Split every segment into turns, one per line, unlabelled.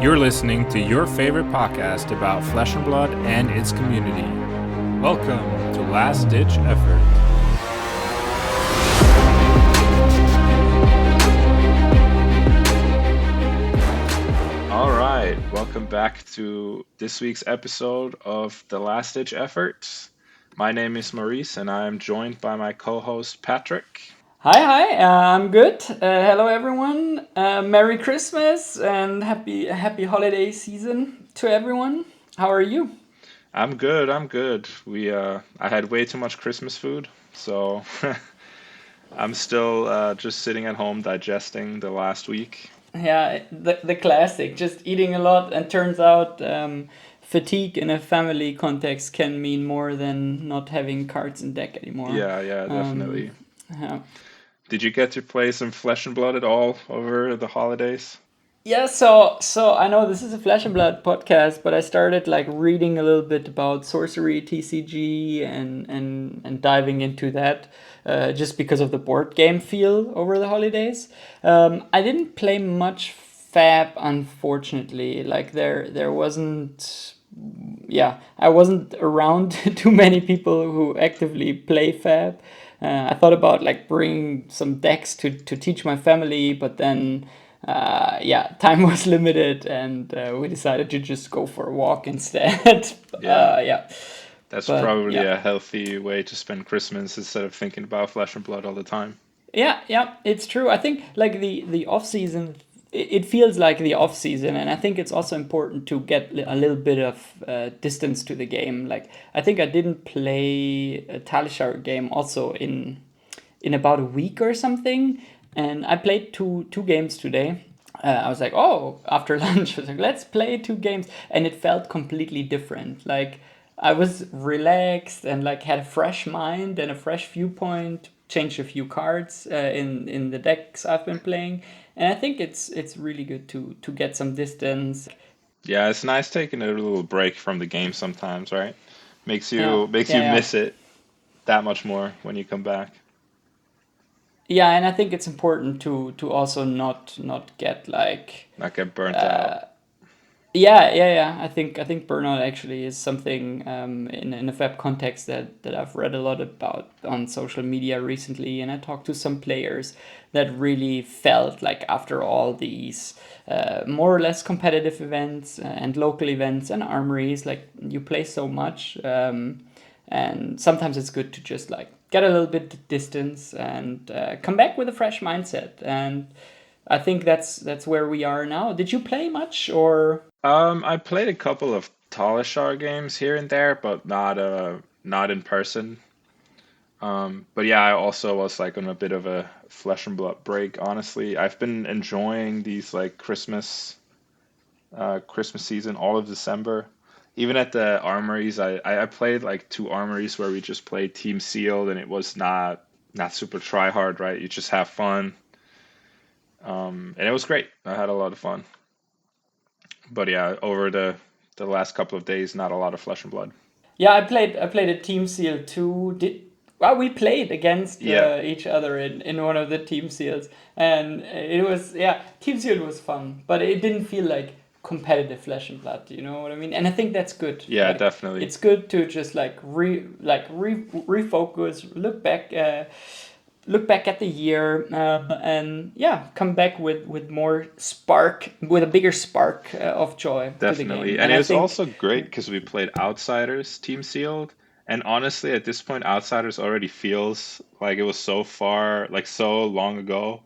You're listening to your favorite podcast about Flesh and Blood and its community. Welcome to Last Ditch Effort. All right, welcome back to this week's episode of The Last Ditch Effort. My name is Maurice, and I am joined by my co-host Patrick.
Hi, I'm good. Hello, everyone. Merry Christmas and happy holiday season to everyone. How are you?
I'm good. I'm good. I had way too much Christmas food, so I'm still just sitting at home digesting the last week.
Yeah, the classic. Just eating a lot, and turns out fatigue in a family context can mean more than not having cards in deck anymore.
Yeah,
Um,
definitely.
yeah.
Did you get to play some Flesh and Blood at all over the holidays?
Yeah, so I know this is a Flesh and Blood podcast, but I started like reading a little bit about sorcery, TCG, and diving into that just because of the board game feel over the holidays. I didn't play much Fab, unfortunately. Like there wasn't. Yeah, I wasn't around too many people who actively play Fab. I thought about like bringing some decks to teach my family, but then yeah, time was limited, and we decided to just go for a walk instead.
Yeah,
Yeah,
that's
but
probably
yeah,
a healthy way to spend Christmas instead of thinking about Flesh and Blood all the time.
yeah, it's true. I think like the off season, it feels like the off season, and I think it's also important to get a little bit of distance to the game. Like I think I didn't play a Talishar game also in about a week or something, and I played two games today. I was like, oh, after lunch, I was like, let's play two games, and it felt completely different. Like I was relaxed and like had a fresh mind and a fresh viewpoint. Changed a few cards in the decks I've been playing, and I think it's really good to get some distance.
Yeah, it's nice taking a little break from the game sometimes, right?
Yeah,
Makes you
yeah, yeah.
miss it that much more when you come back.
Yeah, and I think it's important to also not get like
Not get burnt out.
yeah. I think burnout actually is something in a web context that I've read a lot about on social media recently, and I talked to some players that really felt like after all these more or less competitive events and local events and armories, like you play so much, and sometimes it's good to just like get a little bit distance and come back with a fresh mindset. And I think that's where we are now. Did you play much or?
I played a couple of Talishar games here and there, but not in person. But yeah, I also was like on a bit of a Flesh and Blood break, honestly. I've been enjoying these like Christmas season all of December. Even at the armories, I played like two armories where we just played Team Sealed, and it was not super try hard, right? You just have fun. And it was great. I had a lot of fun. But yeah, over the last couple of days, not a lot of Flesh and Blood.
Yeah, I played a Team Seal too. Well, we played against
Yeah,
each other in one of the Team Seals, and it was yeah, Team Seal was fun, but it didn't feel like competitive Flesh and Blood. You know what I mean? And I think that's good.
yeah,
Like
definitely.
it's good to just refocus, look back at the year, and yeah, come back with more spark, with a bigger spark of joy to the
Definitely.
game.
And
And
it
I
was
think
also great because we played Outsiders Team Sealed. And honestly, at this point, Outsiders already feels like it was so far, like so long ago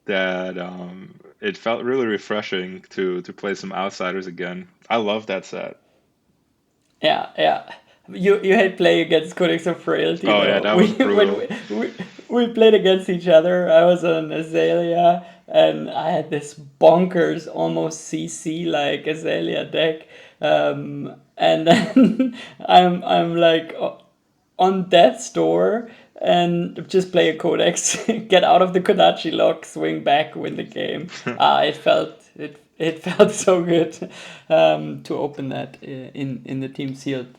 that it felt really refreshing to play some Outsiders again. I love that set.
yeah. You hate playing against Codex of Frailty
Oh yeah,
though.
that
We
was
when
brutal.
we played against each other. I was on Azalea and I had this bonkers almost CC like Azalea deck. And then I'm like on death's door and just play a Codex, get out of the Kodachi lock, swing back, win the game. It felt so good to open that in the Team Sealed.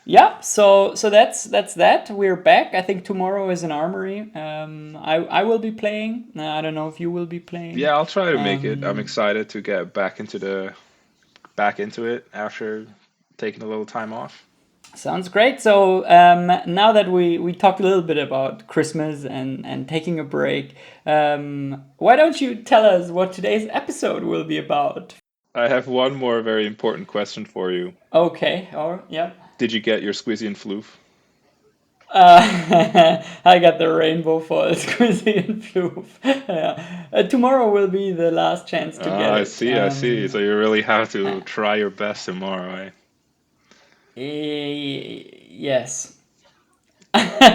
Yeah, so that's that. We're back. I think tomorrow is an armory. I will be playing. I don't know if you will be playing.
Yeah, I'll try to make it. I'm
Um,
excited to get back into it after taking a little time off.
Sounds great. So now that we talked a little bit about Christmas and taking a break, why don't you tell us what today's episode will be about?
I have one more very important question for you.
Okay, or yeah.
Did you get your Squizzy and Floof?
I got the rainbow falls Squizzy and Floof. Yeah. Tomorrow will be the last chance to
Ah,
get
I
it.
see, I see. So you really have
Uh,
to try your best tomorrow, eh?
yes.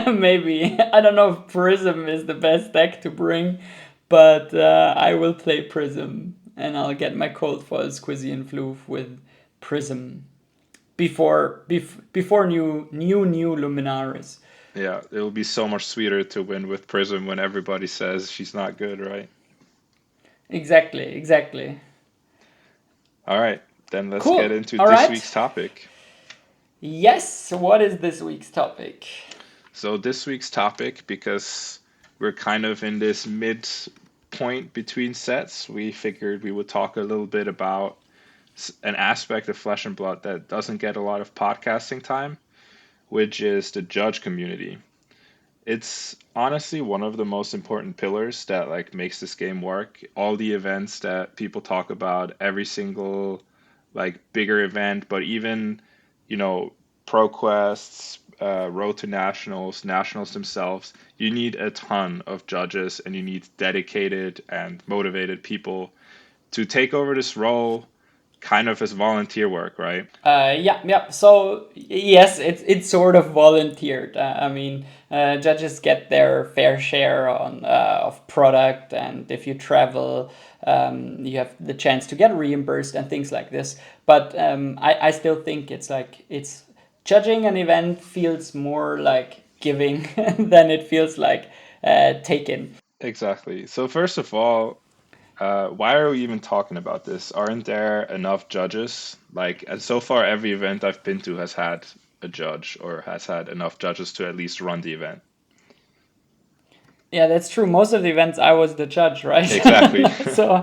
Maybe. I don't know if Prism is the best deck to bring, but I will play Prism and I'll get my Cold Foil Squizzy and Floof with Prism before new Luminaris.
Yeah, it will be so much sweeter to win with Prism when everybody says she's not good, right?
Exactly, exactly.
All right, then let's get
Cool.
into
All
this
right.
week's topic.
Yes. What is this week's topic?
So this week's topic, because we're kind of in this mid point between sets, we figured we would talk a little bit about an aspect of Flesh and Blood that doesn't get a lot of podcasting time, which is the judge community. It's honestly one of the most important pillars that like makes this game work. All the events that people talk about, every single like bigger event, but even, you know, Pro Quests, Road to Nationals, Nationals themselves, you need a ton of judges and you need dedicated and motivated people to take over this role kind of as volunteer work, right?
Yeah, yeah. So yes, it's sort of volunteered. I mean, judges get their fair share on of product, and if you travel, you have the chance to get reimbursed and things like this. But I still think it's like it's judging an event feels more like giving than it feels like taking.
Exactly. So first of all, why are we even talking about this? Aren't there enough judges? Like, and so far, every event I've been to has had a judge or has had enough judges to at least run the event.
Yeah, that's true. Most of the events I was the judge, right?
Exactly.
So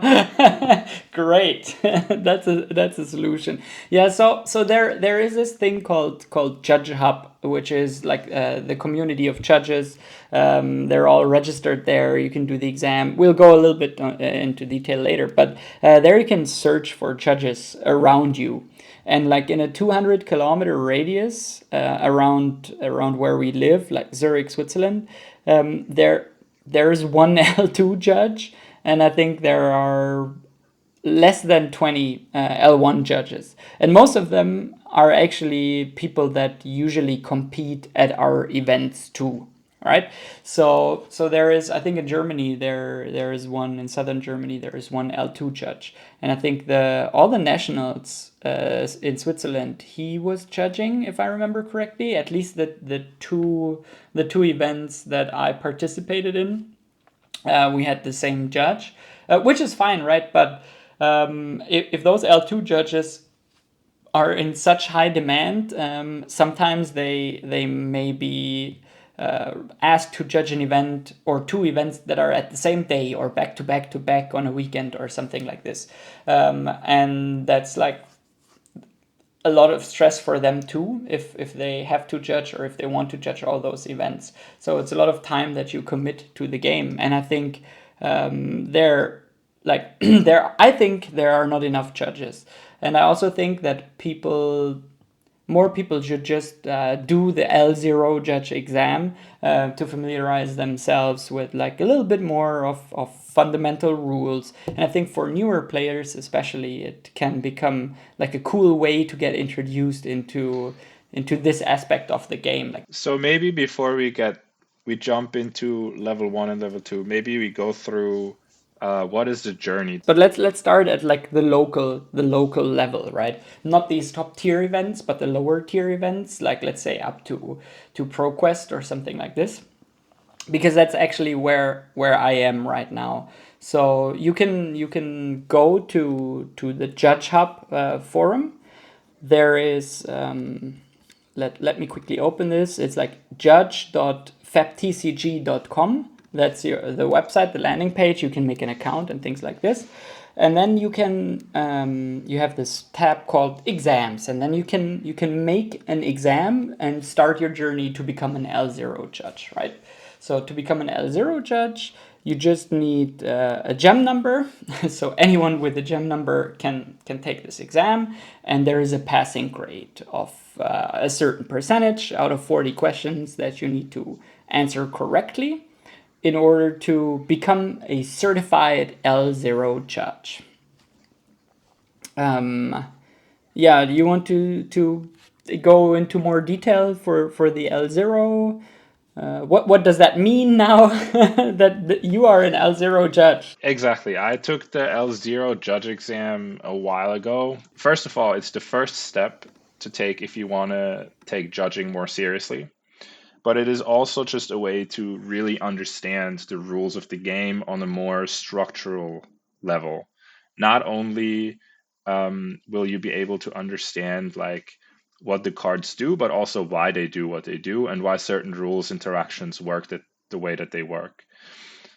great. That's a solution. Yeah, so there is this thing called Judge Hub, which is like the community of judges. They're all registered there. You can do the exam. We'll go a little bit into detail later, but there you can search for judges around you. And like in a 200-kilometer radius around where we live, like Zurich, Switzerland, there is one L2 judge, and I think there are less than 20 L1 judges. And most of them are actually people that usually compete at our events too. Right, so there is, I think in Germany there is one, in southern Germany there is one L2 judge, and I think the all the nationals in Switzerland he was judging, if I remember correctly, at least the two events that I participated in, we had the same judge, which is fine, right? But if those L2 judges are in such high demand, sometimes they may be asked to judge an event or two events that are at the same day or back to back to back on a weekend or something like this. And that's like a lot of stress for them too, if they have to judge or if they want to judge all those events. So it's a lot of time that you commit to the game, and I think there, like I think there are not enough judges, and I also think that more people should just do the L0 judge exam to familiarize themselves with like a little bit more of fundamental rules. And I think for newer players, especially, it can become like a cool way to get introduced into this aspect of the game. Like,
So maybe before we jump into level one and level two, maybe we go through what is the journey.
but let's start at like the local level, right? Not these top tier events, but the lower tier events, like let's say up to ProQuest or something like this, because that's actually where I am right now. So you can go to the Judge Hub forum. There is let me quickly open this. It's like judge.faptcg.com. That's the website, the landing page. You can make an account and things like this. And then you can you have this tab called exams, and then you can make an exam and start your journey to become an L0 judge, right? So to become an L0 judge, you just need a gem number. So anyone with a gem number can take this exam, and there is a passing grade of a certain percentage out of 40 questions that you need to answer correctly in order to become a certified L0 judge. Yeah, do you want to go into more detail for the L0? What does that mean now that you are an L0 judge?
Exactly. I took the L0 judge exam a while ago. First of all, it's the first step to take if you want to take judging more seriously. But it is also just a way to really understand the rules of the game on a more structural level. Not only will you be able to understand like what the cards do, but also why they do what they do and why certain rules interactions work the way that they work.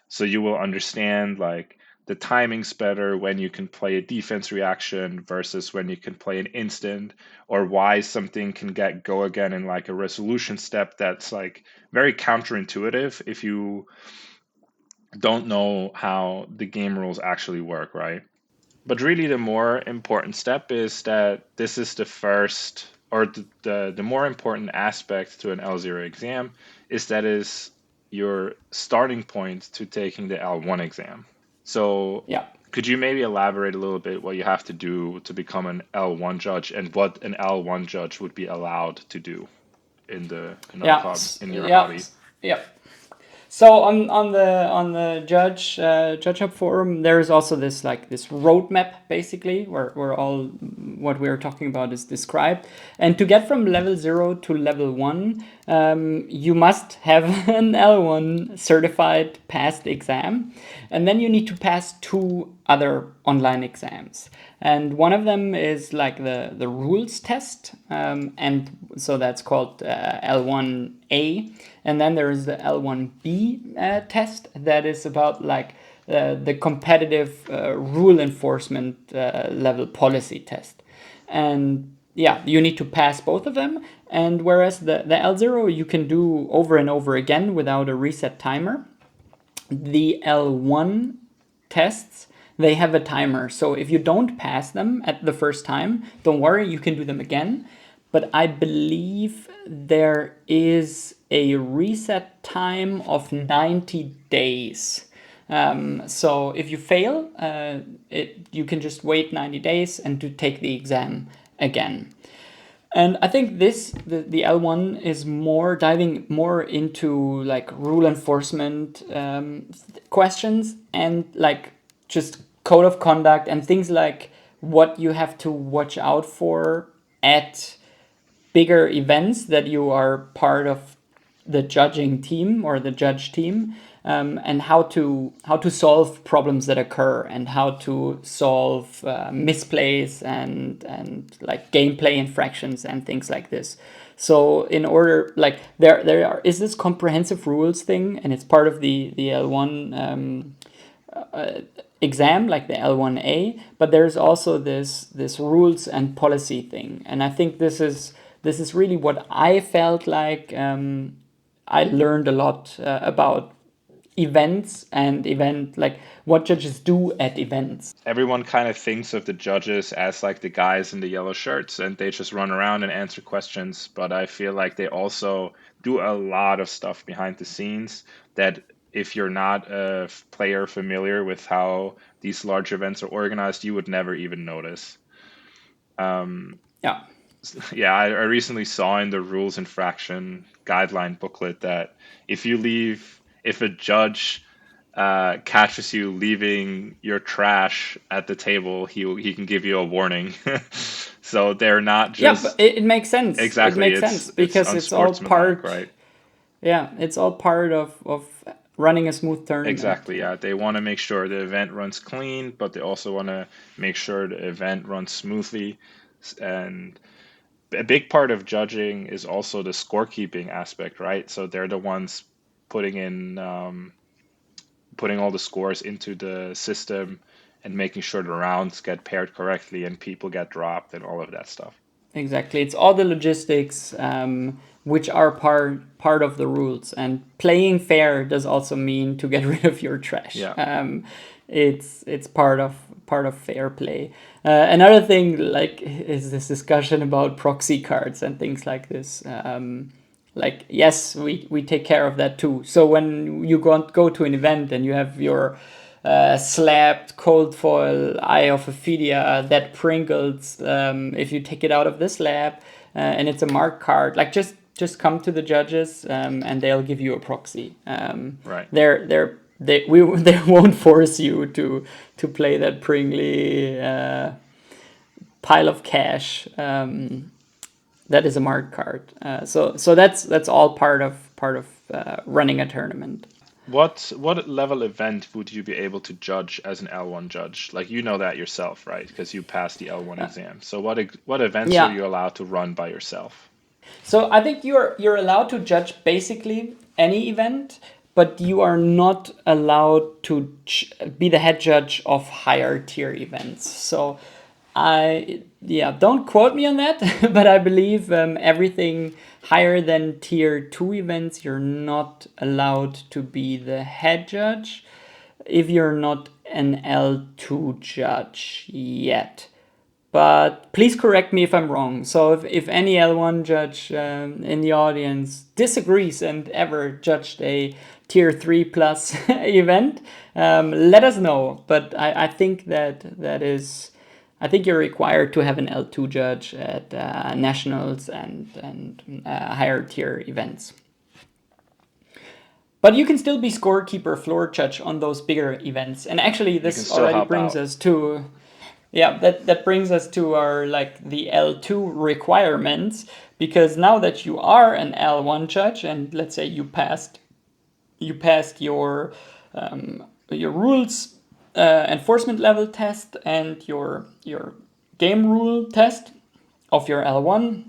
So you will understand like the timing's better when you can play a defense reaction versus when you can play an instant, or why something can get go again in like a resolution step that's like very counterintuitive if you don't know how the game rules actually work, right? But really the more important step is that this is the first or the more important aspect to an L0 exam is that is your starting point to taking the L1 exam. So
Yeah.
could you maybe elaborate a little bit what you have to do to become an L1 judge and what an L1 judge would be allowed to do in our
Yeah.
hobby in your
Yeah.
hobby?
Yeah. So on the Judge Hub forum, there is also this roadmap basically where all what we're talking about is described. And to get from level 0 to level 1, you must have an L1 certified passed exam, and then you need to pass two other online exams. And one of them is like the rules test, and so that's called L1A. And then there is the L1B test that is about like the competitive rule enforcement level policy test. And yeah, you need to pass both of them. And whereas the L0 you can do over and over again without a reset timer, the L1 tests, they have a timer. So if you don't pass them at the first time, don't worry, you can do them again. But I believe there is a reset time of 90 days. So if you fail, you can just wait 90 days and to take the exam again. And I think the L1 is more diving more into like rule enforcement questions and like just code of conduct and things like what you have to watch out for at bigger events that you are part of the judging team or the judge team, and how to solve problems that occur and how to solve misplays and like gameplay infractions and things like this. So in order like is this comprehensive rules thing, and it's part of the L1 exam, like the L1A, but there's also this rules and policy thing, and I think this is really what I felt like. I learned a lot about events and event like what judges do at events.
Everyone kind of thinks of the judges as like the guys in the yellow shirts and they just run around and answer questions. But I feel like they also do a lot of stuff behind the scenes that if you're not a player familiar with how these large events are organized, you would never even notice. Um,
Yeah.
yeah, I recently saw in the rules infraction guideline booklet that if a judge catches you leaving your trash at the table, he can give you a warning. So they're not
Yeah, but
just
it makes sense. It
exactly
makes sense
it's
because it's all
unsportsmanlike,
part.
right?
Yeah, it's all part of running a smooth tournament.
Exactly, yeah. They want to make sure the event runs clean, but they also want to make sure the event runs smoothly. And a big part of judging is also the scorekeeping aspect, right? So they're the ones putting in putting all the scores into the system and making sure the rounds get paired correctly and people get dropped and all of that stuff.
Exactly. It's all the logistics, which are part of the rules. And playing fair does also mean to get rid of your trash.
Yeah.
It's part of fair play. Another thing, like, is this discussion about proxy cards and things like this. Like, yes, we take care of that too. So when you go to an event and you have your slabbed cold foil Eye of Ophidia that Pringles, if you take it out of this lab and it's a mark card, like, just come to the judges, and they'll give you a proxy.
Right.
They won't force you to play that Pringley pile of cash. That is a mark card. So that's all part of running a tournament.
What level event would you be able to judge as an L1 judge? Like, you know that yourself, right? Because you passed the L1 exam. So what events are
Yeah.
you allowed to run by yourself?
So I think you're allowed to judge basically any event, but you are not allowed to be the head judge of higher tier events. So don't quote me on that, but I believe everything higher than tier 2 events, you're not allowed to be the head judge if you're not an L2 judge yet. But please correct me if I'm wrong. So if any L1 judge in the audience disagrees and ever judged a tier 3 plus event, let us know. But I think that is, I think you're required to have an L2 judge at nationals and higher tier events. But you can still be scorekeeper, floor judge on those bigger events. And actually,
You can
this
still
already
help
brings
out.
us to, yeah, that brings us to our, like, the L2 requirements, because now that you are an L1 judge and let's say you passed your rules enforcement level test and your game rule test of your L1.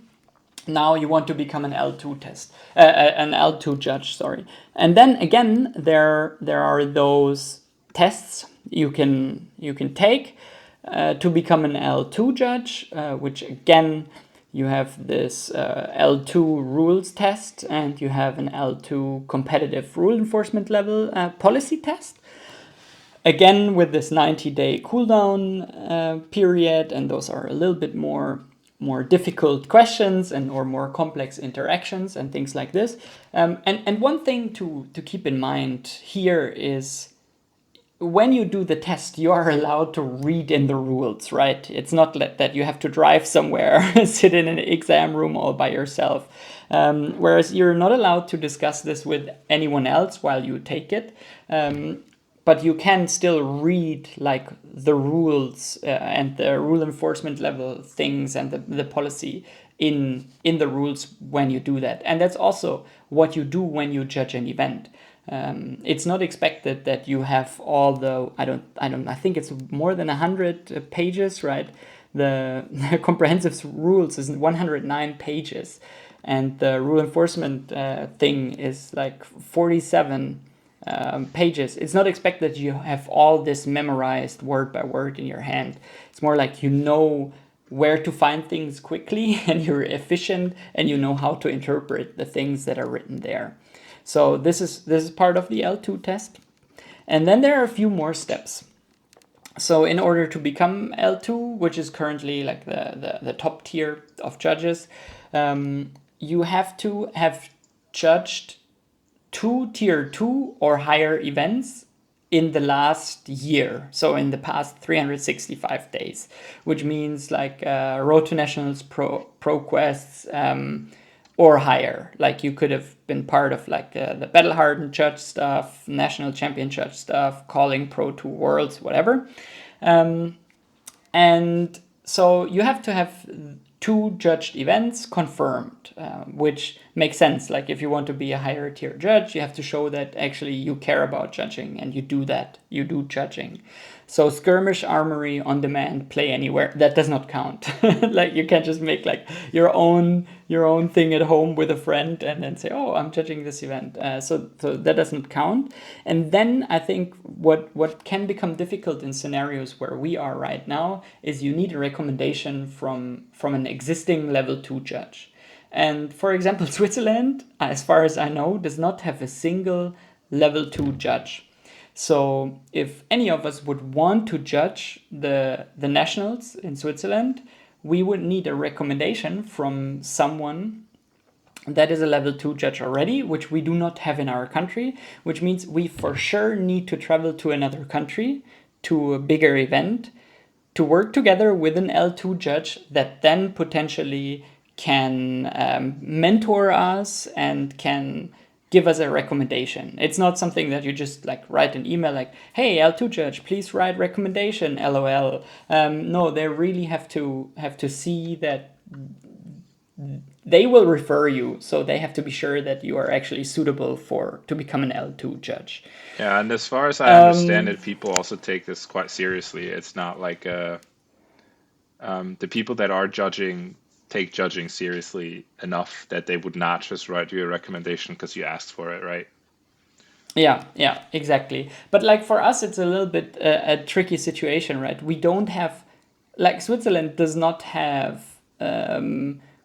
Now you want to become an L2 an L2 judge, sorry. And then again, there are those tests you can take to become an L2 judge, which again, you have this L2 rules test and you have an L2 competitive rule enforcement level policy test. Again, with this 90-day cooldown period, and those are a little bit more difficult questions or more complex interactions and things like this. And one thing to keep in mind here is, when you do the test, you are allowed to read in the rules, right? It's not that you have to drive somewhere, sit in an exam room all by yourself. Whereas you're not allowed to discuss this with anyone else while you take it. But you can still read, like, the rules and the rule enforcement level things and the policy in the rules when you do that. And that's also what you do when you judge an event. It's not expected that you have all the, I think it's more than 100 pages, right? The comprehensive rules is 109 pages, and the rule enforcement thing is like 47 pages. It's not expected that you have all this memorized word by word in your hand. It's more like you know where to find things quickly and you're efficient and you know how to interpret the things that are written there. So this is part of the L2 test. And then there are a few more steps. So in order to become L2, which is currently like the top tier of judges, you have to have judged 2 tier 2 or higher events in the last year. So in the past 365 days, which means like Road to Nationals, ProQuests, or higher. Like, you could have been part of like the Battle Hardened judge stuff, National Champion judge stuff, Calling Pro 2 Worlds, whatever. And so you have to have two judged events confirmed, which makes sense. Like if you want to be a higher tier judge, you have to show that actually you care about judging and you do that. You do judging. So skirmish, armory, on demand, play anywhere, that does not count. Like you can't just make like your own thing at home with a friend and then say, oh, I'm judging this event. So that doesn't count. And then I think what can become difficult in scenarios where we are right now is you need a recommendation from an existing level 2 judge. And for example, Switzerland, as far as I know, does not have a single level 2 judge. So if any of us would want to judge the nationals in Switzerland, we would need a recommendation from someone that is a level 2 judge already, which we do not have in our country, which means we for sure need to travel to another country, to a bigger event, to work together with an L2 judge that then potentially can mentor us and can give us a recommendation. It's not something that you just like write an email like, "Hey, L2 judge, please write recommendation." LOL. No, they really have to see that they will refer you, so they have to be sure that you are actually suitable for to become an L2 judge.
Yeah, and as far as I understand
Um,
it, people also take this quite seriously. It's not like the people that are judging take judging seriously enough that they would not just write you a recommendation because you asked for it, right?
Yeah, yeah, exactly. But like for us, it's a little bit a tricky situation, right? We don't have, like Switzerland does not have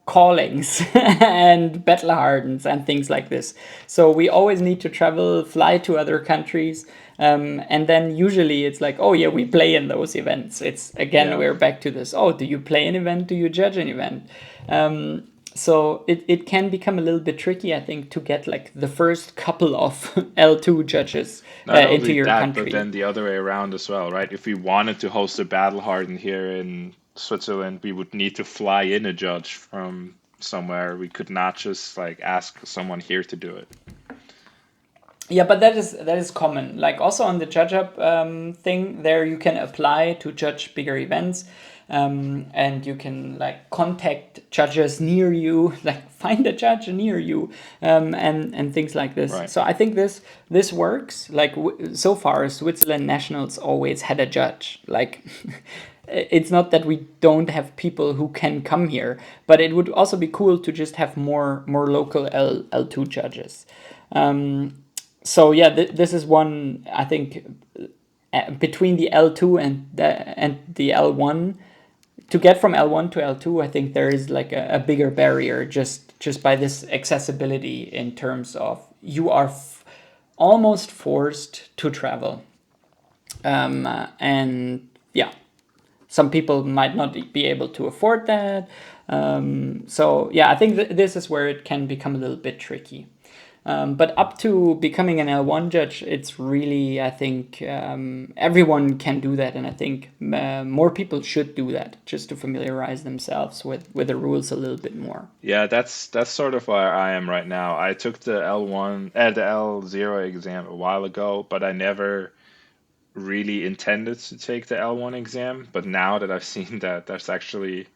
callings and battle hardens and things like this. So we always need to travel, fly to other countries. And then usually it's like, oh yeah, we play in those events. It's again,
Yeah.
we're back to this. Oh, do you play an event? Do you judge an event? So it can become a little bit tricky, I think, to get like the first couple of L2 judges
Not
into
only
your
that, but
country.
then the other way around as well, right? If we wanted to host a battle harden here in Switzerland, we would need to fly in a judge from somewhere. We could not just like ask someone here to do it.
Yeah, but that is common. Like also on the judge up thing, there you can apply to judge bigger events, and you can like contact judges near you, like find a judge near you, and things like this.
Right.
So I think this works. Like so far, Switzerland nationals always had a judge. Like. It's not that we don't have people who can come here, but it would also be cool to just have more local L2 judges. So yeah, this is one I think between the L2 and the L1, to get from L1 to L2, I think there is like a bigger barrier just by this accessibility in terms of you are almost forced to travel. And yeah, some people might not be able to afford that. So yeah, I think this is where it can become a little bit tricky. But up to becoming an L1 judge, it's really, I think, everyone can do that. And I think more people should do that just to familiarize themselves with the rules a little bit more.
Yeah, that's sort of where I am right now. I took the L1 the L0 exam a while ago, but I never really intended to take the L1 exam. But now that I've seen that there's actually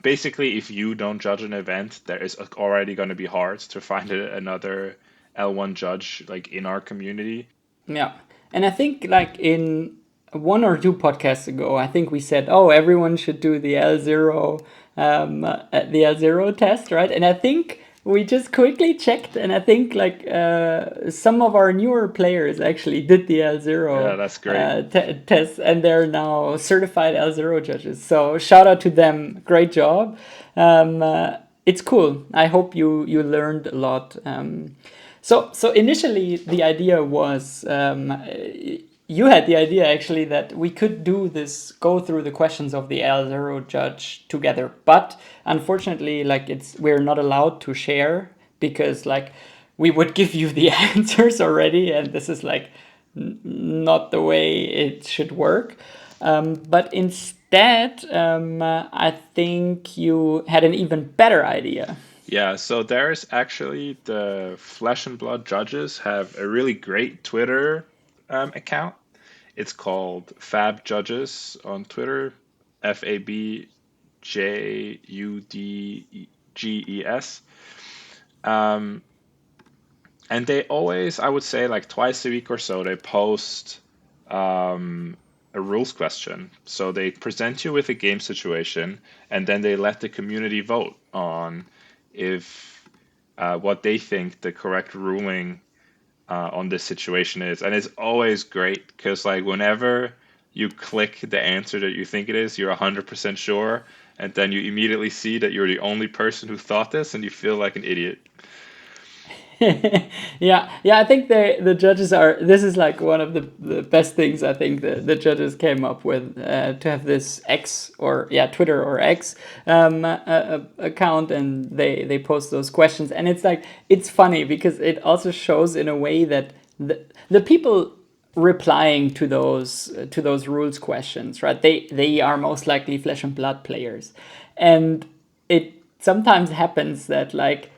basically if you don't judge an event, there is already going to be hard to find another L1 judge like in our community.
Yeah. And I think like in one or two podcasts ago, I think we said, oh, everyone should do the L0 test, right? And I think we just quickly checked, and I think like some of our newer players actually did the
Yeah,
L0
that's great.
test, and they're now certified L0 judges. So shout out to them. Great job. It's cool. I hope you learned a lot. So initially the idea was you had the idea actually that we could do this, go through the questions of the L0 judge together, but unfortunately like we're not allowed to share because like we would give you the answers already, and this is like not the way it should work. But instead, I think you had an even better idea.
Yeah, so there's actually the Flesh and Blood judges have a really great Twitter account. It's called Fab Judges on Twitter, FAB Judges. Um, and they always, I would say, like twice a week or so, they post a rules question. So they present you with a game situation, and then they let the community vote on if what they think the correct ruling on this situation is. And it's always great because, like, whenever you click the answer that you think it is, you're 100% sure, and then you immediately see that you're the only person who thought this, and you feel like an idiot.
Yeah, I think the judges are. This is like one of the best things I think the judges came up with, to have this X, or yeah, Twitter or X, account, and they post those questions, and it's like, it's funny because it also shows in a way that the people replying to those rules questions, right? They are most likely Flesh and Blood players, and it sometimes happens that, like,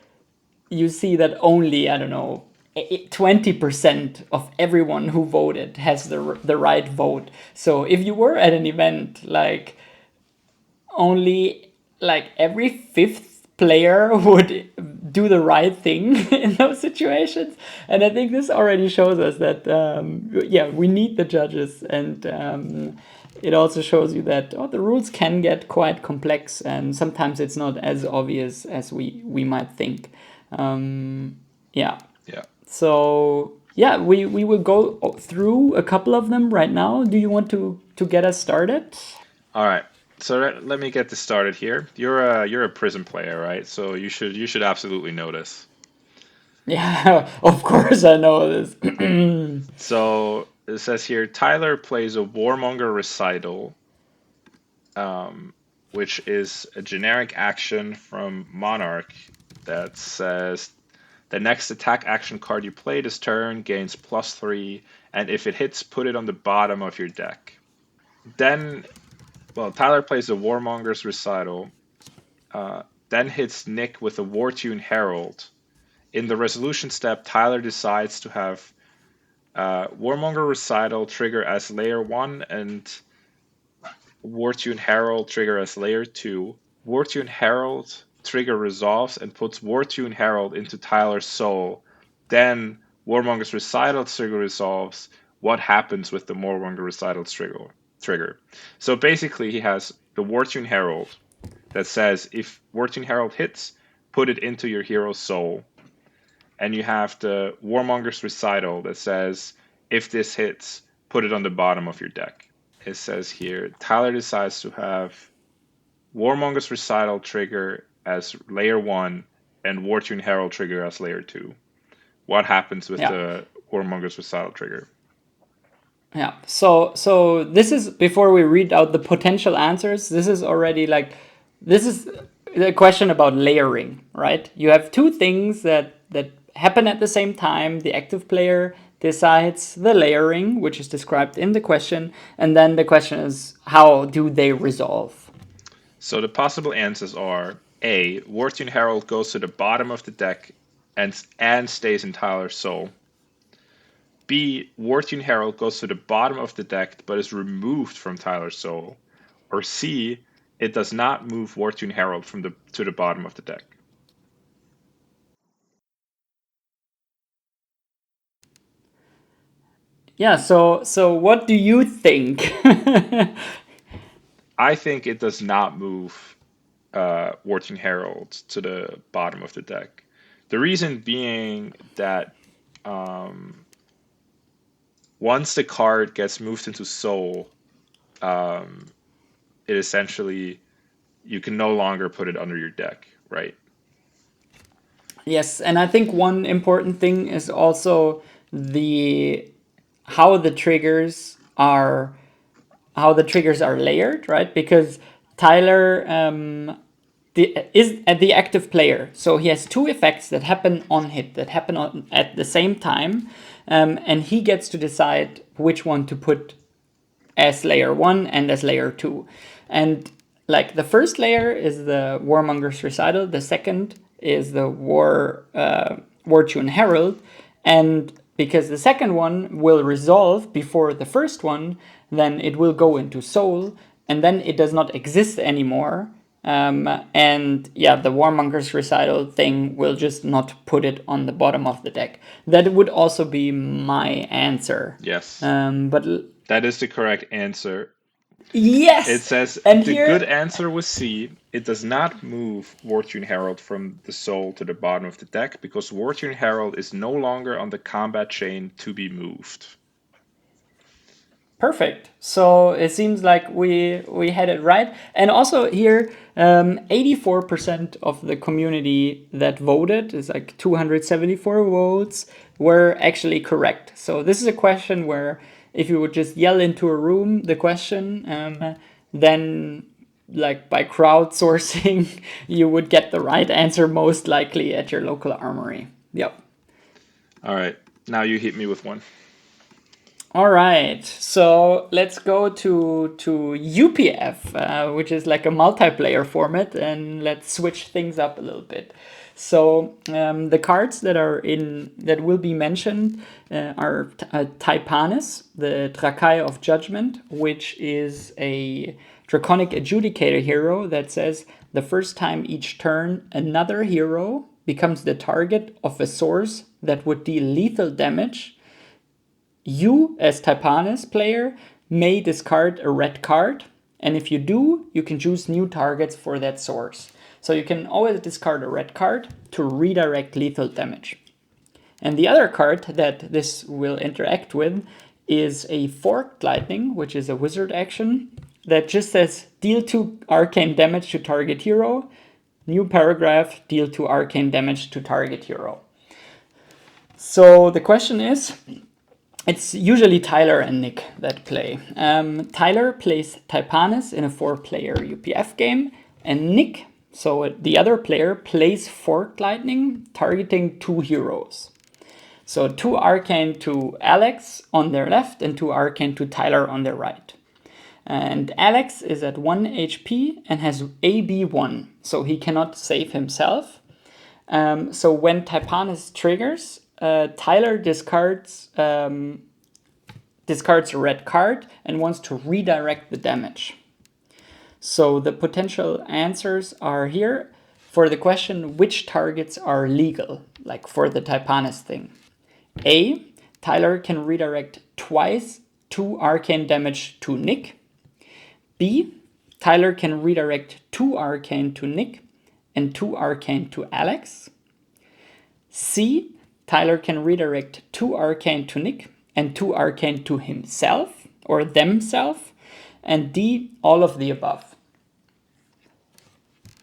you see that only, I don't know, 20% of everyone who voted has the right vote. So if you were at an event, like, only like every fifth player would do the right thing in those situations. And I think this already shows us that, yeah, we need the judges. And it also shows you that, oh, the rules can get quite complex, and sometimes it's not as obvious as we might think. Yeah.
Yeah.
So yeah, we will go through a couple of them right now. Do you want to get us started?
All right. So let me get this started here. You're a prison player, right? So you should absolutely know this.
Yeah, of course I know this.
So it says here, Tyler plays a Warmonger recital, which is a generic action from Monarch that says the next attack action card you play this turn gains +3, and if it hits, put it on the bottom of your deck. Then, well, Tyler plays a Warmonger's recital, then hits Nick with a Wartune Herald. In the resolution step, Tyler decides to have Warmonger Recital trigger as layer 1 and Wartune Herald trigger as layer 2. Wartune Herald trigger resolves and puts Wartune Herald into Tyler's soul. Then Warmonger's Recital trigger resolves. What happens with the Warmonger Recital trigger? So basically, he has the Wartune Herald that says if Wartune Herald hits, put it into your hero's soul. And you have the Warmonger's Recital that says if this hits, put it on the bottom of your deck. It says here, Tyler decides to have Warmonger's Recital trigger as layer 1 and Wartune Herald trigger as layer 2. What happens with
Yeah.
the Warmonger's Recital trigger?
Yeah. So this is, before we read out the potential answers, this is already like, this is the question about layering, right? You have two things that happen at the same time. The active player decides the layering, which is described in the question, and then the question is, how do they resolve?
So the possible answers are A, Wartune Herald goes to the bottom of the deck and stays in Tyler's soul. B, Wartune Herald goes to the bottom of the deck but is removed from Tyler's soul. Or C, it does not move Wartune Herald to the bottom of the deck.
Yeah. So what do you think?
I think it does not move Wartune Herald to the bottom of the deck. The reason being that once the card gets moved into Soul, it essentially, you can no longer put it under your deck, right?
Yes, and I think one important thing is also the how the triggers are layered, right? Because Tyler, is the active player, so he has two effects that happen on hit, that happen at the same time, and he gets to decide which one to put as layer 1 and as layer 2. And like, the first layer is the Warmonger's Recital, the second is the Wartune Herald, and because the second one will resolve before the first one, then it will go into Soul, and then it does not exist anymore. And yeah, the Warmonger's Recital thing will just not put it on the bottom of the deck. That would also be my answer.
Yes,
But
that is the correct answer. It
yes!
says
And
the good
here,
answer was C. It does not move War-Tune Herald from the soul to the bottom of the deck because War-Tune Herald is no longer on the combat chain to be moved.
perfect. So it seems like we had it right. And also here, 84% of the community that voted, is like 274 votes, were actually correct. So this is a question where if you would just yell into a room the question, then like by crowdsourcing, you would get the right answer most likely at your local armory. Yep.
All right, now you hit me with one.
All right, so let's go to UPF, which is like a multiplayer format, and let's switch things up a little bit. So the cards that will be mentioned are Taipanis, the Trakai of Judgment, which is a Draconic Adjudicator hero that says the first time each turn another hero becomes the target of a source that would deal lethal damage. You, as Taipanis player, may discard a red card, and if you do, you can choose new targets for that source. So you can always discard a red card to redirect lethal damage. And the other card that this will interact with is a Forked Lightning, which is a wizard action that just says deal 2 arcane damage to target hero. New paragraph, deal 2 arcane damage to target hero. So the question is, it's usually Tyler and Nick that play. Tyler plays Taipanis in a 4-player UPF game, and Nick, so the other player, plays Forked Lightning, targeting 2 heroes. So 2 arcane to Alex on their left and 2 arcane to Tyler on their right. And Alex is at 1 HP and has AB1, so he cannot save himself. So when Taipanis triggers, Tyler discards a red card and wants to redirect the damage. So the potential answers are here for the question which targets are legal, like for the Taipanis thing. A, Tyler can redirect twice 2 arcane damage to Nick. B, Tyler can redirect 2 arcane to Nick and 2 arcane to Alex. C, Tyler can redirect 2 arcane to Nick and 2 arcane to himself or themselves. And D, all of the above.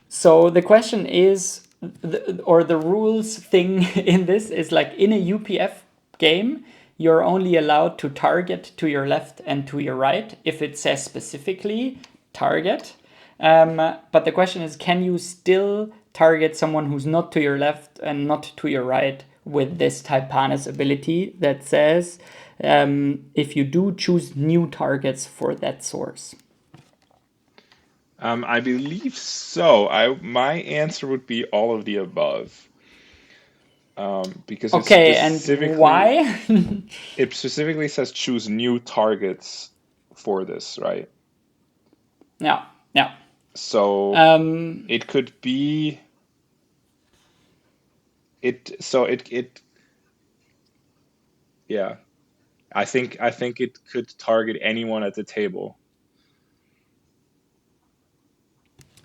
So the question is, the rules thing in this is like in a UPF game, you're only allowed to target to your left and to your right if it says specifically target. But the question is, can you still target someone who's not to your left and not to your right with this Taipanis ability that says if you do, choose new targets for that source?
I believe so. My answer would be all of the above. Because
Okay, and why?
it specifically says choose new targets for this, right?
Yeah, yeah.
So
Um,
it could be it yeah. I think it could target anyone at the table.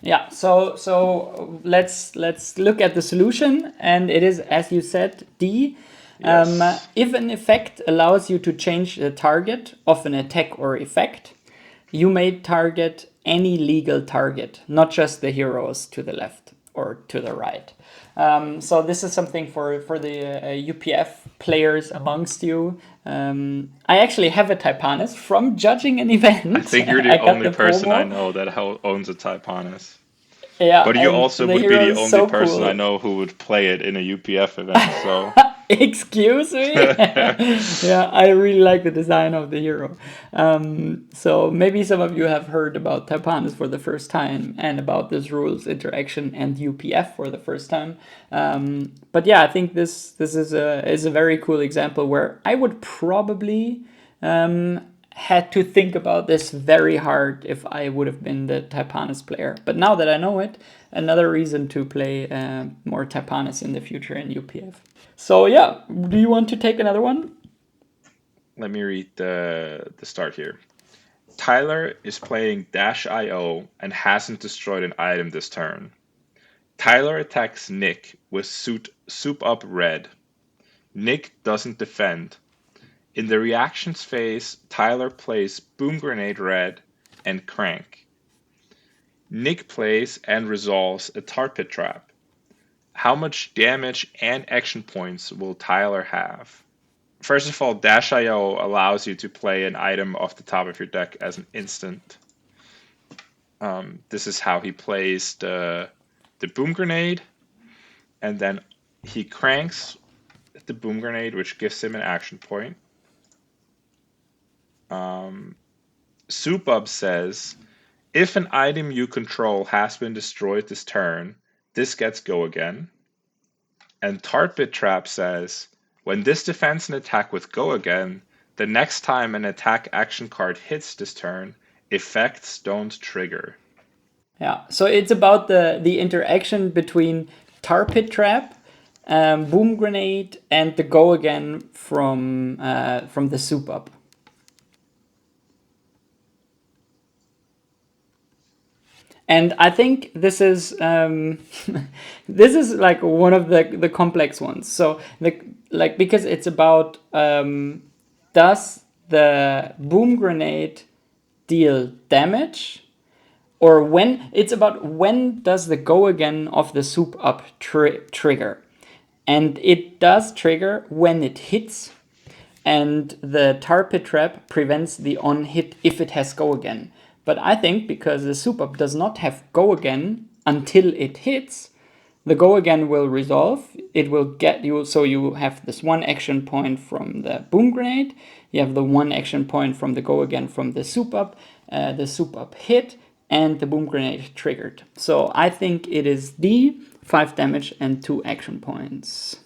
Yeah, so let's look at the solution, and it is, as you said, D.
Yes.
If an effect allows you to change the target of an attack or effect, you may target any legal target, not just the heroes to the left or to the right. So this is something for the UPF players amongst you. I actually have a Taipanis from judging an event.
I think you're the
I got
only
the
person I
promo.
know that owns a Taipanis.
Yeah,
But you
and
also
the
would be
hero
the
is
only
so
person I
cool.
know who would play it in a UPF event, so
Excuse me? Yeah, I really like the design of the hero. So maybe some of you have heard about Taipanis for the first time and about this rules interaction and UPF for the first time. But yeah, I think this is a very cool example where I would probably had to think about this very hard if I would have been the Taipanis player. But now that I know it, another reason to play more Taipanis in the future in UPF. So yeah, do you want to take another one?
Let me read the start here. Tyler is playing Dash IO and hasn't destroyed an item this turn. Tyler attacks Nick with Soup Up Red. Nick doesn't defend. In the reactions phase, Tyler plays Boom Grenade Red and Crank. Nick plays and resolves a Tar Pit Trap. How much damage and action points will Tyler have? First of all, Dash IO allows you to play an item off the top of your deck as an instant. This is how he plays the Boom Grenade, and then he cranks the Boom Grenade, which gives him an action point. Soup Up says, if an item you control has been destroyed this turn, this gets go again. And Tar Pit Trap says, when this defends an attack with go again, the next time an attack action card hits this turn, effects don't trigger.
Yeah, so it's about the interaction between Tar Pit Trap, Boom Grenade, and the Go Again from the Soup Up. And I think this is this is like one of the complex ones. So because it's about does the Boom Grenade deal damage, or when does the Go Again of the Soup Up trigger, and it does trigger when it hits, and the Tar Pit Trap prevents the on hit if it has Go Again. But I think because the Soup Up does not have Go Again until it hits, the Go Again will resolve. It will get you, so you have this one action point from the Boom Grenade, you have the one action point from the Go Again from the Soup Up hit, and the Boom Grenade triggered. So I think it is D, 5 damage and 2 action points.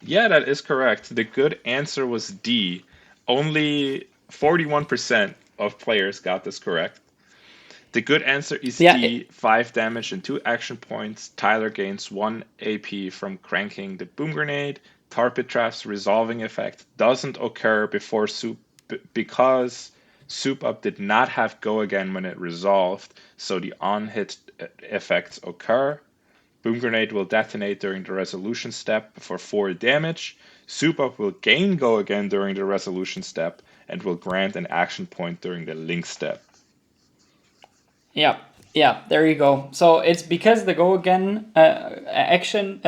Yeah, that is correct. The good answer was D. Only 41% of players got this correct. The good answer is D, 5 damage and 2 action points. Tyler gains 1 AP from cranking the Boom Grenade. Tar Pit Trap's resolving effect doesn't occur because Soup Up did not have Go Again when it resolved, so the on-hit effects occur. Boom Grenade will detonate during the resolution step for 4 damage. Soup Up will gain Go Again during the resolution step and will grant an action point during the link step.
Yeah, there you go. So it's because the Go Again action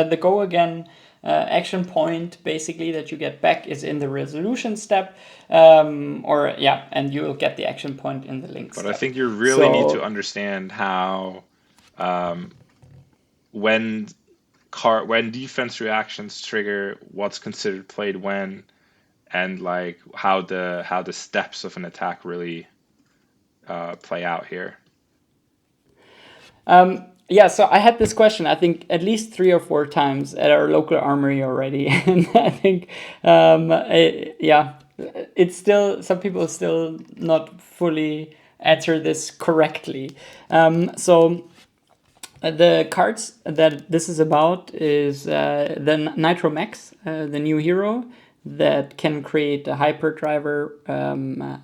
point basically that you get back is in the resolution step, and you will get the action point in the link step.
But I think you really need to understand how when defense reactions trigger, what's considered played when, and like how the steps of an attack really play out here.
So I had this question, I think, at least 3 or 4 times at our local armory already. And I think, it's still, some people still not fully answer this correctly. So the cards that this is about is the Nitro Max, the new hero that can create a hyperdriver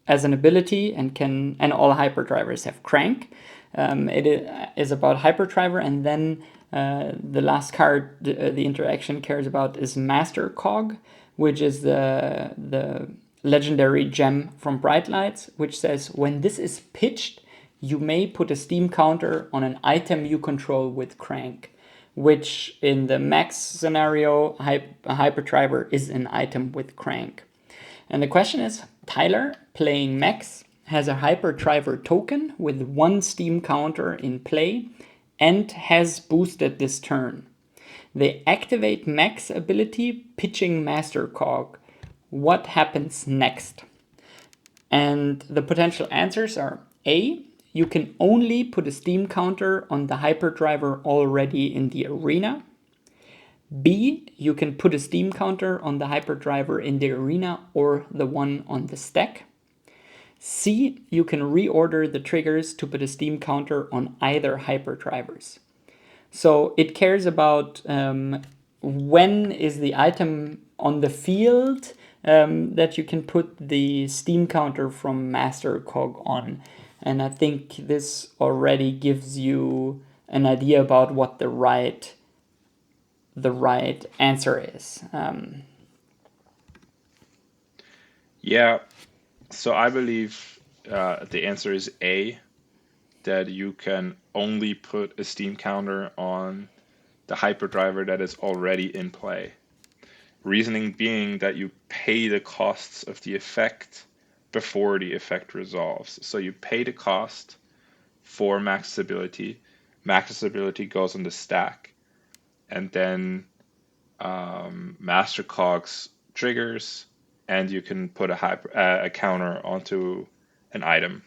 as an ability, and all hyperdrivers have crank. It is about hyperdriver, and then the last card the interaction cares about is Master Cog, which is the legendary gem from Bright Lights, which says when this is pitched, you may put a steam counter on an item you control with crank, which in the max scenario, a hyperdriver is an item with crank. And the question is, Tyler, playing Max, has a hyperdriver token with 1 steam counter in play and has boosted this turn. They activate Max ability, pitching Master Cog. What happens next? And the potential answers are A, you can only put a steam counter on the hyperdriver already in the arena. B, you can put a Steam counter on the hyperdriver in the arena or the one on the stack. C, you can reorder the triggers to put a Steam counter on either hyperdrivers. So it cares about when is the item on the field that you can put the Steam counter from Master Cog on. And I think this already gives you an idea about what the right answer is.
Yeah, so I believe the answer is A, that you can only put a Steam counter on the hyperdriver that is already in play. Reasoning being that you pay the costs of the effect before the effect resolves. So you pay the cost for max ability. Max ability goes on the stack, and then Master Cogs triggers, and you can put a counter onto an item.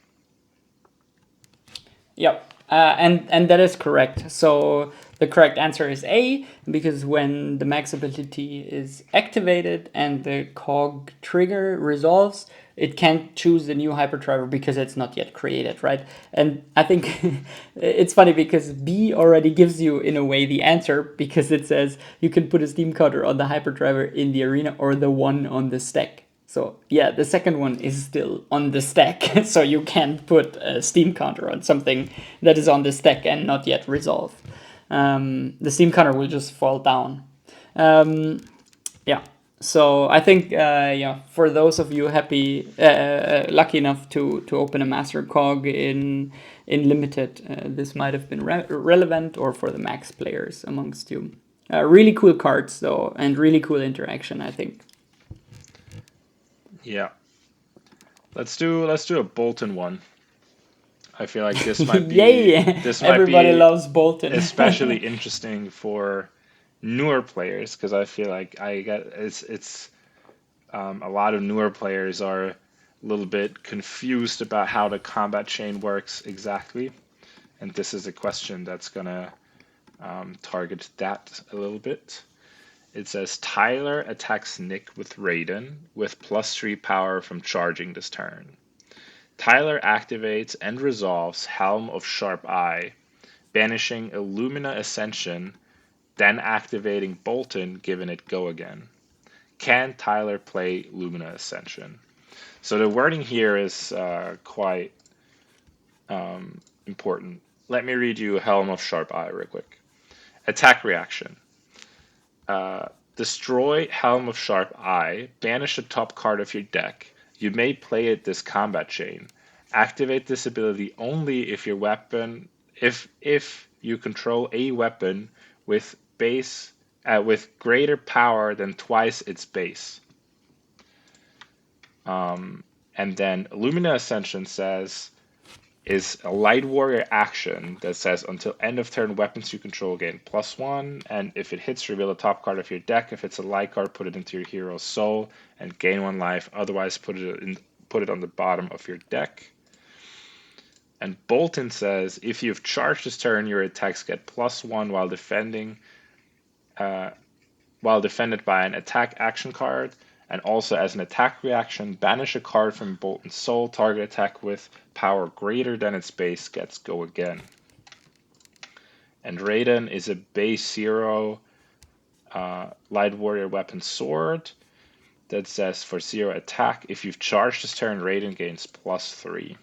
Yep, and that is correct. So the correct answer is A, because when the max ability is activated and the cog trigger resolves, it can't choose the new hyperdriver because it's not yet created, right? And I think it's funny because B already gives you, in a way, the answer, because it says you can put a Steam counter on the hyperdriver in the arena or the one on the stack. So yeah, the second one is still on the stack, so you can't put a Steam counter on something that is on the stack and not yet resolved. The Steam counter will just fall down. Yeah, so I think for those of you lucky enough to open a Master Cog in limited, this might have been relevant, or for the max players amongst you. Really cool cards though, and really cool interaction, I think.
Yeah. Let's do a Boltyn one. I feel like this might be
Yay! Everybody loves Boltyn.
especially interesting for newer players, because I feel like it's a lot of newer players are a little bit confused about how the combat chain works exactly, and this is a question that's gonna target that a little bit. It says Tyler attacks Nick with Raiden with +3 power from charging this turn. Tyler activates and resolves Helm of Sharp Eye, banishing Illumina Ascension, then activating Boltyn given it go again. Can Tyler play Lumina Ascension? So the wording here is quite important. Let me read you Helm of Sharp Eye real quick. Attack reaction. Destroy Helm of Sharp Eye, banish the top card of your deck. You may play it this combat chain. Activate this ability only if your weapon if you control a weapon with with greater power than twice its base. And then Illumina Ascension is a Light Warrior action that says until end of turn, weapons you control gain +1, and if it hits, reveal the top card of your deck. If it's a light card, put it into your hero's soul and gain 1 life. Otherwise, put it on the bottom of your deck. And Boltyn says if you've charged this turn, your attacks get +1 while defended by an attack action card. And also as an attack reaction, banish a card from Boltyn's soul. Target attack with power greater than its base gets go again. And Raiden is a base 0 Light Warrior weapon sword that says for 0 attack, if you've charged this turn, Raiden gains +3.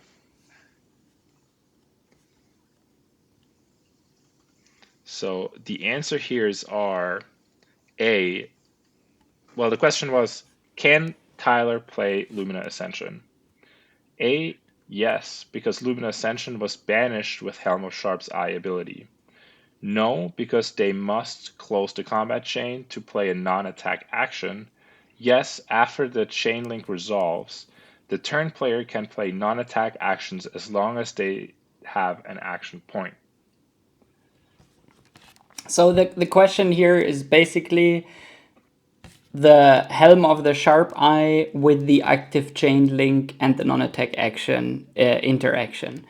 So the answer here are A. Well, the question was, can Tyler play Lumina Ascension? A, yes, because Lumina Ascension was banished with Helm of Sharp's Eye ability. No, because they must close the combat chain to play a non-attack action. Yes, after the chain link resolves, the turn player can play non-attack actions as long as they have an action point.
So the question here is basically the Helm of the Sharp Eye with the active chain link and the non-attack action interaction.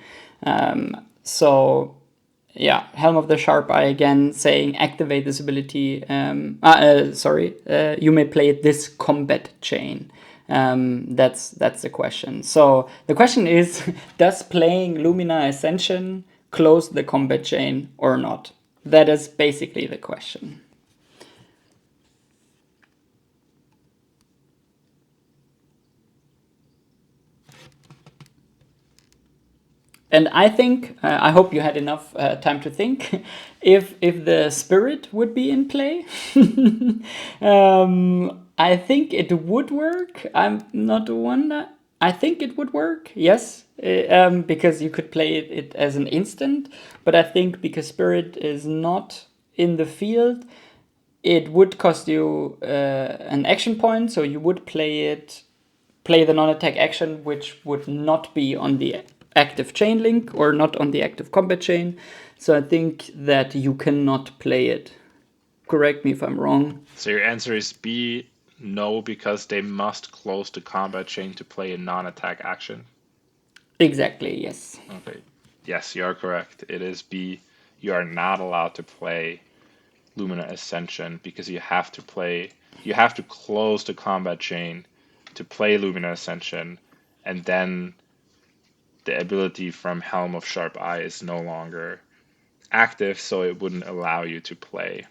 So yeah, Helm of the Sharp Eye again saying activate this ability. You may play this combat chain. That's the question. So the question is, does playing Lumina Ascension close the combat chain or not? That is basically the question. And I think I hope you had enough time to think. If the spirit would be in play, I think it would work. I'm not the one that I think it would work. Yes, because you could play it as an instant. But I think because spirit is not in the field, it would cost you an action point. So you would play the non-attack action, which would not be on the active chain link or not on the active combat chain. So I think that you cannot play it. Correct me if I'm wrong.
So your answer is B, no, because they must close the combat chain to play a non-attack action.
Exactly, yes.
Okay. Yes, you are correct. It is B. You are not allowed to play Lumina Ascension because you have to close the combat chain to play Lumina Ascension, and then the ability from Helm of Sharp Eye is no longer active, so it wouldn't allow you to play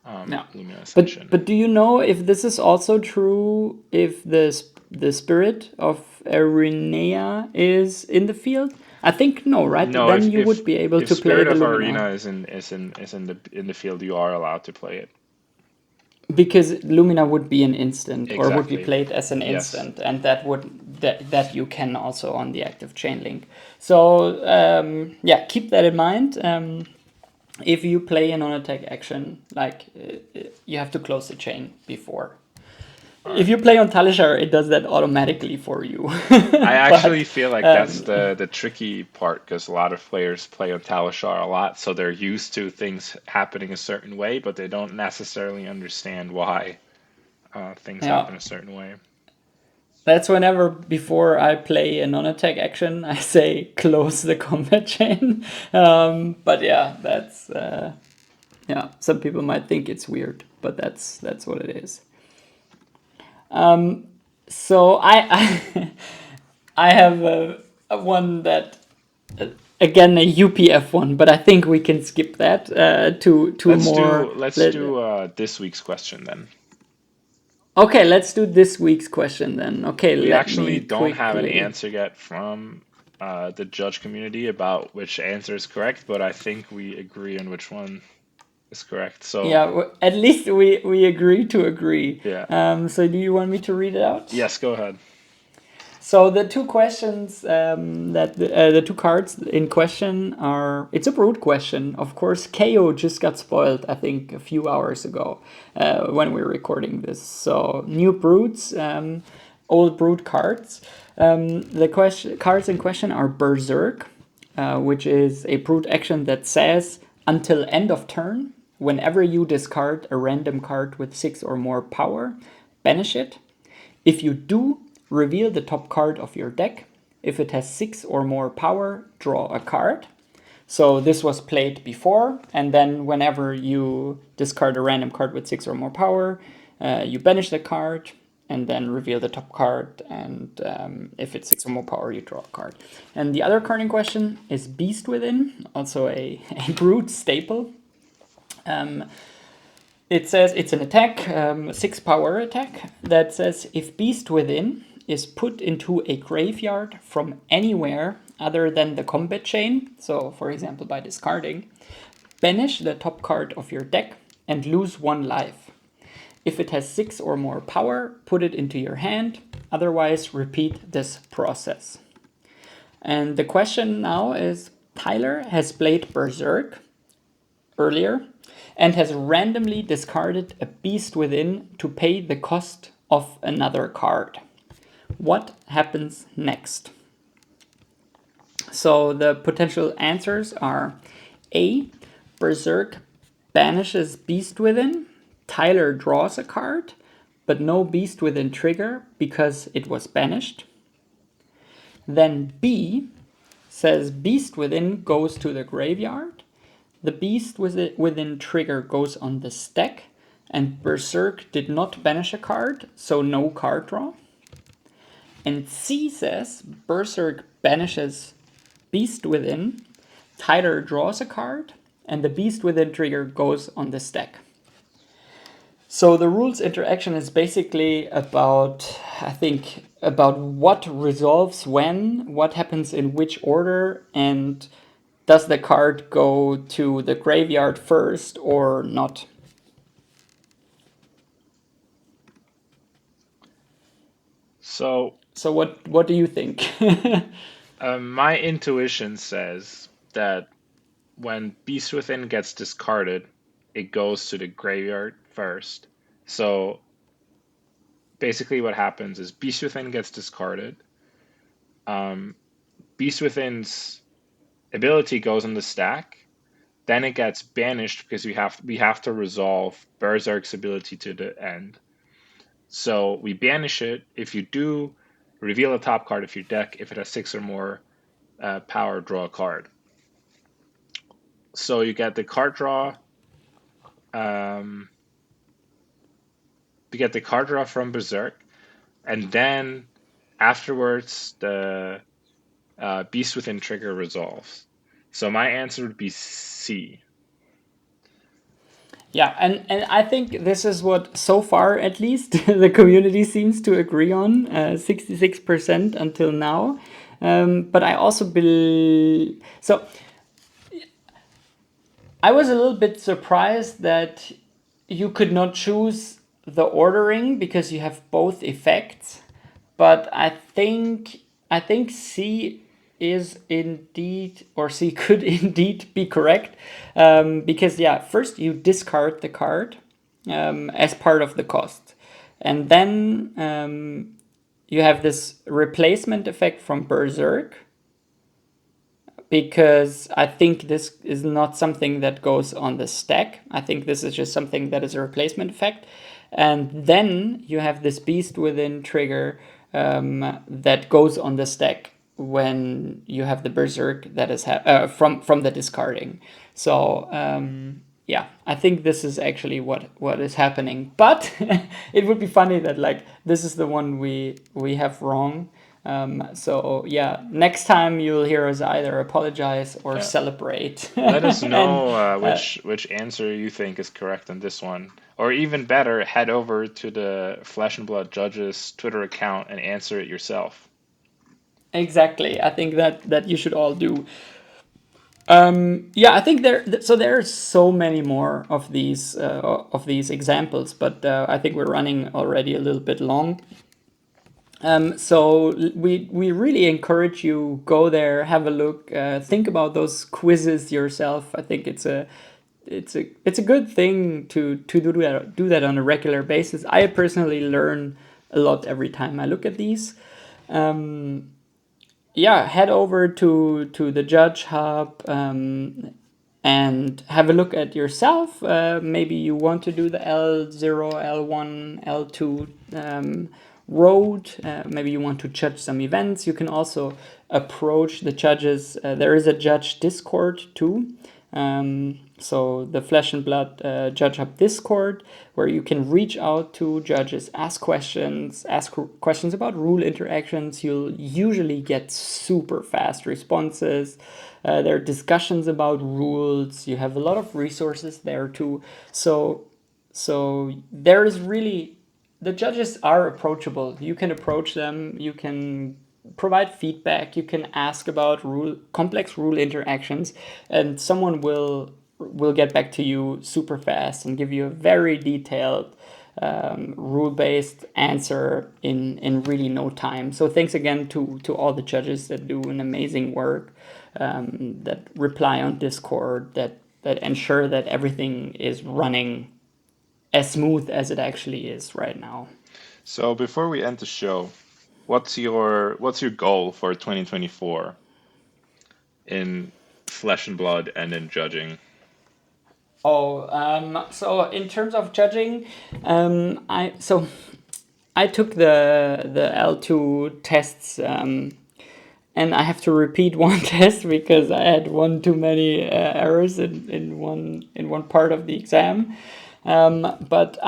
Yeah.
Lumina Ascension.
But do you know if this is also true if the spirit of Arinea is in the field? I think no, right?
No,
Then you would be able
if
to play
Spirit
the
of
Lumina.
Arena is in the field, you are allowed to play it.
Because Lumina would be an instant or would be
Exactly.
played as an
Yes.
instant, and that you can also on the active chain link. So yeah, keep that in mind. If you play a non-attack action, like you have to close the chain before. If you play on Talishar, it does that automatically for you.
I actually feel like that's
um,
the tricky part because a lot of players play on Talishar a lot, so they're used to things happening a certain way, but they don't necessarily understand why things
yeah,
happen a certain way.
that's whenever before I play a non-attack action, I say close the combat chain. But yeah, that's yeah. Some people might think it's weird, but that's what it is. So I have a one that again a UPF one, but I think we can skip that to a more.
Let's do this week's question then.
Okay, let's do this week's question then. Okay,
We
let
actually
me
don't have an
quickly.
answer yet from the judge community about which answer is correct, but I think we agree on which one is correct. So,
Yeah, at least we agree to agree.
yeah.
So do you want me to read it out?
Yes, go ahead.
So the two questions that the two cards in question are it's a brood question. Of course, KO just got spoiled. I think a few hours ago when we were recording this. So new broods, old brood cards. The cards in question are Berserk, which is a brood action that says until end of turn, whenever you discard a random card with 6 or more power, banish it. If you do, reveal the top card of your deck. If it has 6 or more power, draw a card. So this was played before, and then whenever you discard a random card with 6 or more power, you banish the card and then reveal the top card, and if it's 6 or more power, you draw a card. And the other card in question is Beast Within, also a brood staple. It says it's an attack, 6 power attack, that says if Beast Within is put into a graveyard from anywhere other than the combat chain, so for example by discarding, banish the top card of your deck and lose 1 life. If it has 6 or more power, put it into your hand, otherwise repeat this process. And the question now is, Tyler has played Berserk earlier and has randomly discarded a Beast Within to pay the cost of another card. What happens next? So the potential answers are A. Berserk banishes Beast Within. Tyler draws a card, but no Beast Within trigger because it was banished. Then B. says Beast Within goes to the graveyard. The Beast Within trigger goes on the stack, and Berserk did not banish a card, so no card draw. And C says Berserk banishes Beast Within, Tyler draws a card, and the Beast Within trigger goes on the stack. So the rules interaction is basically about, I think, about what resolves when, what happens in which order, and does the card go to the graveyard first or not?
So
So what do you think?
my intuition says that when Beast Within gets discarded, it goes to the graveyard first. So basically, what happens is Beast Within gets discarded. Um, Beast Within's ability goes on the stack. Then it gets banished because we have to resolve Berserk's ability to the end. So we banish it. If you do, reveal a top card of your deck. If it has six or more power, draw a card. So you get the card draw. Um, you get the card draw from Berserk, and then afterwards the Beast Within trigger resolves. So my answer would be C.
Yeah, and I think this is what, so far at least, the community seems to agree on, 66% until now. But I also believe, so I was a little bit surprised that you could not choose the ordering because you have both effects. But I think C is indeed, or C could indeed be correct, because yeah, first you discard the card as part of the cost, and then you have this replacement effect from Berserk, because I think this is not something that goes on the stack. I think this is just something that is a replacement effect. And then you have this Beast Within trigger that goes on the stack when you have the Berserk that is from the discarding. So yeah, I think this is actually what is happening. But it would be funny that like this is the one we have wrong. So yeah, next time you'll hear us either apologize or
Yeah.
celebrate.
Let us
And
know which answer you think is correct on this one. Or even better, head over to the Flesh and Blood Judges Twitter account and answer it yourself.
exactly, I think that you should all do. Yeah, I think there are so many more of these examples, but I think we're running already a little bit long. So we really encourage you, go there, have a look, think about those quizzes yourself. I think it's a good thing to do that on a regular basis. I personally learn a lot every time I look at these. Yeah, head over to the Judge Hub, and have a look at yourself. Maybe you want to do the L0, L1, L2 road. Maybe you want to judge some events. You can also approach the judges. There is a judge Discord too. So the Flesh and Blood Judge Hub Discord, where you can reach out to judges, ask questions about rule interactions. You'll usually get super fast responses. There are discussions about rules. You have a lot of resources there too. So there is really, the judges are approachable. You can approach them. You can provide feedback. You can ask about complex rule interactions, and someone will get back to you super fast and give you a very detailed rule-based answer in really no time. So thanks again to all the judges that do an amazing work, that reply on Discord, that ensure that everything is running as smooth as it actually is right now.
So before we end the show, what's your goal for 2024 in Flesh and Blood and in judging?
Oh, so in terms of judging, I took the L2 tests, and I have to repeat one test because I had one too many errors in one part of the exam. But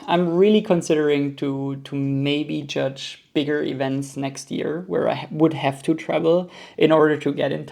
I'm really considering to maybe judge bigger events next year where I would have to travel in order to get in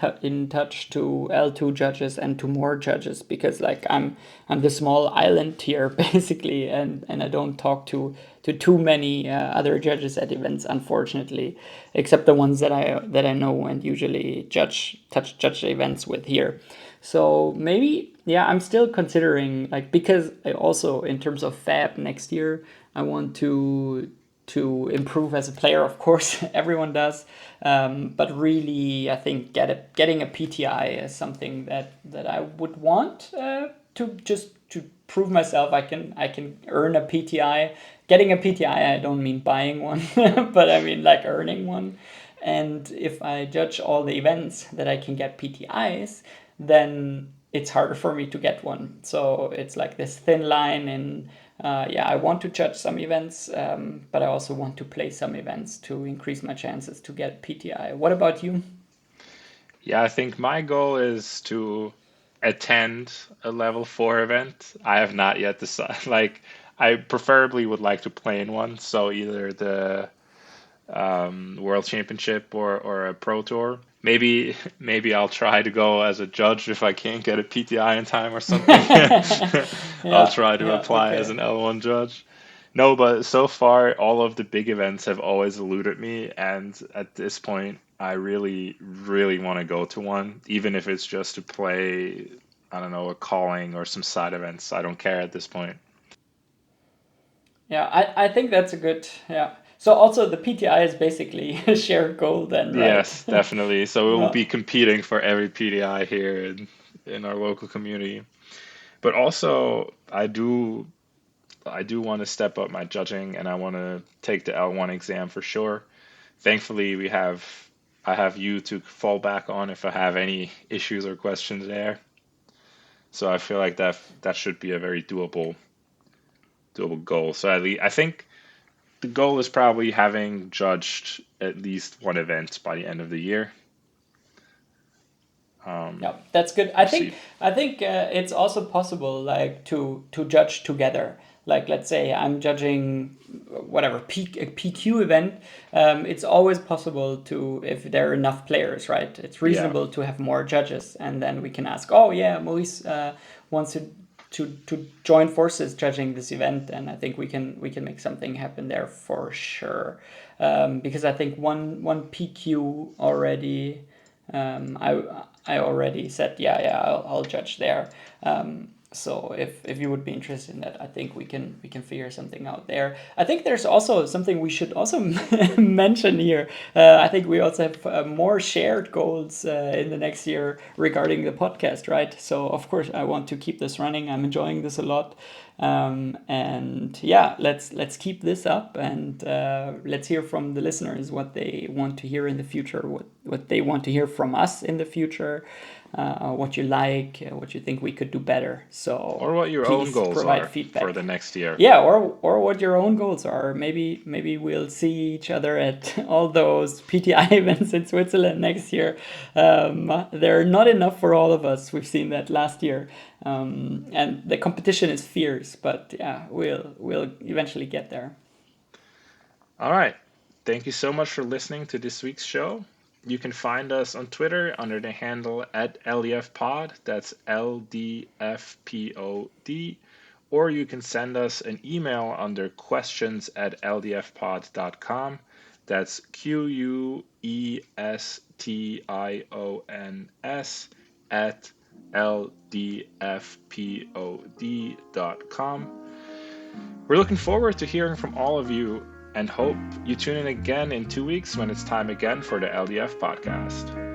touch to L2 judges and to more judges, because like I'm the small island here basically, and I don't talk to too many other judges at events, unfortunately, except the ones that I know and usually judge events with here. So maybe, yeah, I'm still considering, like, because I also, in terms of Fab next year, I want to improve as a player. Of course, everyone does, but really, I think getting a PTI is something that I would want to just to prove myself. I can earn a PTI. Getting a PTI, I don't mean buying one, but I mean like earning one. And if I judge all the events that I can get PTIs, then it's harder for me to get one. So it's like this thin line. And yeah, I want to judge some events, but I also want to play some events to increase my chances to get PTI. What about you?
Yeah, I think my goal is to attend a level 4 event. I have not yet decided. Like, I preferably would like to play in one, so either the World Championship or a Pro Tour. Maybe I'll try to go as a judge if I can't get a PTI in time or something. I'll
Yeah,
try to
yeah,
apply as
okay.
an L1 judge. No, but so far all of the big events have always eluded me, and at this point I really, really want to go to one, even if it's just to play, I don't know, a calling or some side events. I don't care at this point.
Yeah, I think that's a good, yeah. So also the PTI is basically a shared goal then, right?
Yes, definitely. So we will
Yeah.
be competing for every PDI here in our local community. But also, I do want to step up my judging, and I want to take the L1 exam for sure. Thankfully, I have you to fall back on if I have any issues or questions there. So I feel like that should be a very doable goal. So I think the goal is probably having judged at least one event by the end of the year.
Yeah, that's good.
We'll see.
I think it's also possible like to judge together. Like let's say I'm judging whatever a PQ event. It's always possible to, if there are enough players, right? It's
Yeah.
reasonable to have more judges, and then we can ask, oh yeah, Maurice wants to join forces judging this event, and I think we can make something happen there for sure. Because I think one PQ already, I already said, yeah, I'll judge there. So if you would be interested in that, I think we can figure something out there. I think there's also something we should also mention here. I think we also have more shared goals in the next year regarding the podcast, right? So of course I want to keep this running. I'm enjoying this a lot. And yeah, let's keep this up, and let's hear from the listeners what they want to hear in the future, what they want to hear from us in the future, what you like, what you think we could do better. So
Or what your own
please
goals
provide
are for
feedback.
the next year.
Yeah, or what your own goals are. Maybe we'll see each other at all those PTI events in Switzerland next year. They're not enough for all of us. We've seen that last year, and the competition is fierce. But yeah, we'll eventually get there.
All right. Thank you so much for listening to this week's show. You can find us on Twitter under the handle at LDFpod. That's LDFPOD. Or you can send us an email under questions at ldfpod.com. That's QUESTIONS at ldfpod.com. We're looking forward to hearing from all of you and hope you tune in again in 2 weeks when it's time again for the LDF podcast.